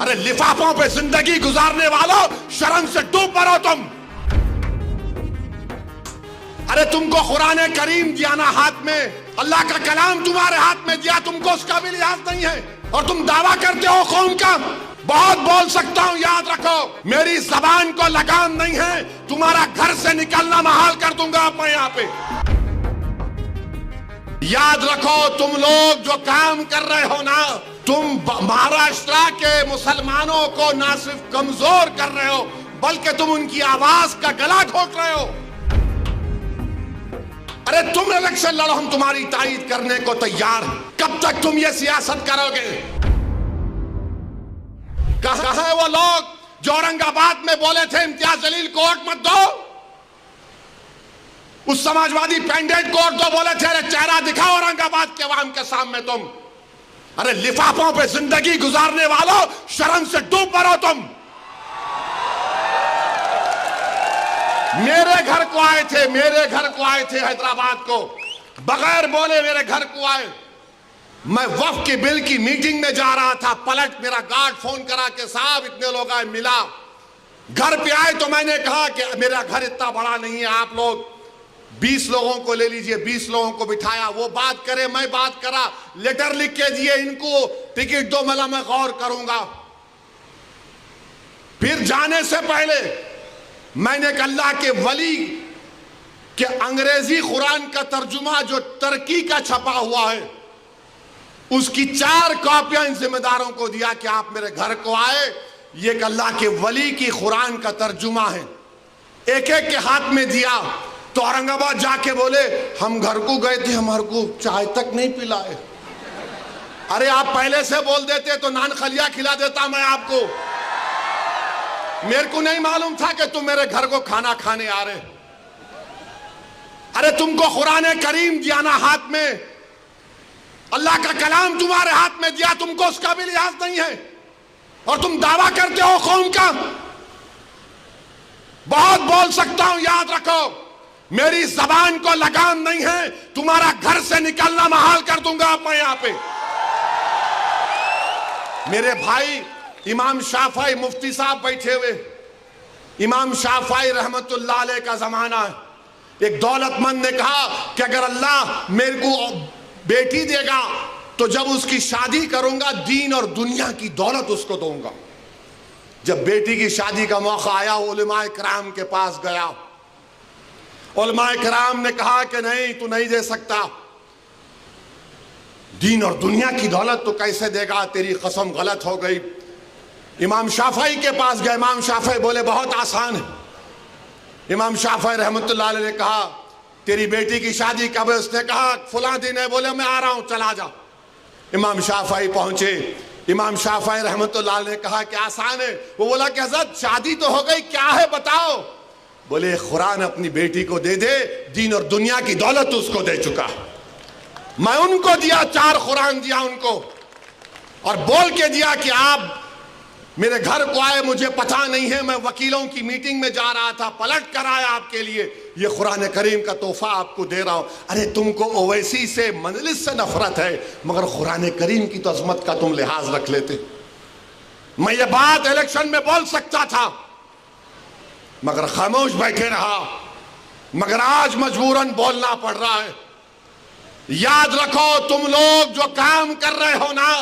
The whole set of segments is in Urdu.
ارے لفافوں پہ زندگی گزارنے والوں، شرم سے ڈوب مرو تم۔ ارے تم کو قرآن کریم دیا نا ہاتھ میں، اللہ کا کلام تمہارے ہاتھ میں دیا، تم کو اس کا بھی لحاظ نہیں ہے، اور تم دعویٰ کرتے ہو قوم کا۔ بہت بول سکتا ہوں، یاد رکھو میری زبان کو لگام نہیں ہے، تمہارا گھر سے نکلنا محال کر دوں گا میں یہاں پہ۔ یاد رکھو تم لوگ جو کام کر رہے ہو نا، تم مہاراشٹرا کے مسلمانوں کو نہ صرف کمزور کر رہے ہو بلکہ تم ان کی آواز کا گلا گھونٹ رہے ہو۔ ارے تم الیکشن لڑو، ہم تمہاری تائید کرنے کو تیار ہیں۔ کب تک تم یہ سیاست کرو گے؟ کہاں ہیں وہ لوگ جو اورنگ آباد میں بولے تھے امتیاز جلیل کو ووٹ مت دو؟ اس سماجوادی پینڈیٹ کو ووٹ دو بولے تھے، ارے چہرہ دکھاؤ اورنگ آباد کے عوام کے سامنے تم۔ ارے لفافوں پہ زندگی گزارنے والوں، شرم سے ڈوب مرو تم۔ میرے گھر کو آئے تھے حیدرآباد کو، بغیر بولے میرے گھر کو آئے۔ میں وقف کے بل کی میٹنگ میں جا رہا تھا، پلٹ میرا گارڈ فون کرا کہ صاحب اتنے لوگ آئے، ملا۔ گھر پہ آئے تو میں نے کہا کہ میرا گھر اتنا بڑا نہیں ہے، آپ لوگ 20 لوگوں کو لے لیجئے۔ 20 لوگوں کو بٹھایا، وہ بات کرے میں بات کرا، لیٹر لکھ کے دیے ان کو ٹکٹ دو، میں غور کروں گا۔ پھر جانے سے پہلے میں نے ایک اللہ کے ولی کہ انگریزی قرآن کا ترجمہ جو ترکی کا چھپا ہوا ہے، اس کی 4 کاپیاں ان ذمہ داروں کو دیا کہ آپ میرے گھر کو آئے، یہ ایک اللہ کے ولی کی قرآن کا ترجمہ ہے۔ ایک ایک کے ہاتھ میں دیا تو اورنگ آباد جا کے بولے ہم گھر کو گئے تھے، ہمارے کو چائے تک نہیں پلائے۔ ارے آپ پہلے سے بول دیتے تو نان خلیہ کھلا دیتا میں آپ کو۔ میرے کو نہیں معلوم تھا کہ تم میرے گھر کو کھانا کھانے آ رہے۔ ارے تم کو قرآن کریم دیا نا ہاتھ میں، اللہ کا کلام تمہارے ہاتھ میں دیا، تم کو اس کا بھی لحاظ نہیں ہے، اور تم دعویٰ کرتے ہو قوم کا۔ بہت بول سکتا ہوں، یاد رکھو میری زبان کو لگام نہیں ہے، تمہارا گھر سے نکلنا محال کر دوں گا میں یہاں پہ۔ میرے بھائی امام شافعی مفتی صاحب بیٹھے ہوئے، امام شافعی رحمت اللہ علیہ کا زمانہ ہے۔ ایک دولت مند نے کہا کہ اگر اللہ میرے کو بیٹی دے گا تو جب اس کی شادی کروں گا دین اور دنیا کی دولت اس کو دوں گا۔ جب بیٹی کی شادی کا موقع آیا علماء کرام کے پاس گیا، علماء کرام نے کہا کہ نہیں تو نہیں دے سکتا، دین اور دنیا کی دولت تو کیسے دے گا، تیری قسم غلط ہو گئی۔ امام شافعی کے پاس گئے، امام شافعی بولے بہت آسان ہے۔ امام شافعی رحمت اللہ علیہ نے کہا تیری بیٹی کی شادی کب ہے؟ اس نے کہا فلاں دن ہے۔ بولے میں آ رہا ہوں، چلا جا۔ امام شافعی پہنچے، امام شافعی رحمت اللہ علیہ نے کہا کہ آسان ہے۔ وہ بولا کہ حضرت شادی تو ہو گئی، کیا ہے بتاؤ؟ بولے قرآن اپنی بیٹی کو دے دے، دین اور دنیا کی دولت اس کو دے چکا۔ میں ان کو دیا، 4 قرآن دیا ان کو، اور بول کے دیا کہ آپ میرے گھر کو آئے، مجھے پتہ نہیں ہے، میں وکیلوں کی میٹنگ میں جا رہا تھا، پلٹ کر آیا آپ کے لیے، یہ قرآن کریم کا تحفہ آپ کو دے رہا ہوں۔ ارے تم کو اویسی سے مجلس سے نفرت ہے، مگر قرآن کریم کی تو عظمت کا تم لحاظ رکھ لیتے۔ میں یہ بات الیکشن میں بول سکتا تھا مگر خاموش بیٹھے رہا، مگر آج مجبوراً بولنا پڑ رہا ہے۔ یاد رکھو تم لوگ جو کام کر رہے ہو نا،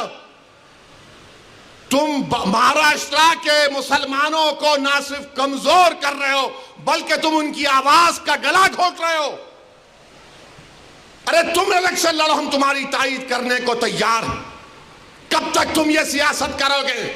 تم مہاراشٹرا کے مسلمانوں کو نہ صرف کمزور کر رہے ہو بلکہ تم ان کی آواز کا گلا گھونٹ رہے ہو۔ ارے تم الیکشن لڑو، ہم تمہاری تائید کرنے کو تیار ہیں۔ کب تک تم یہ سیاست کرو گے؟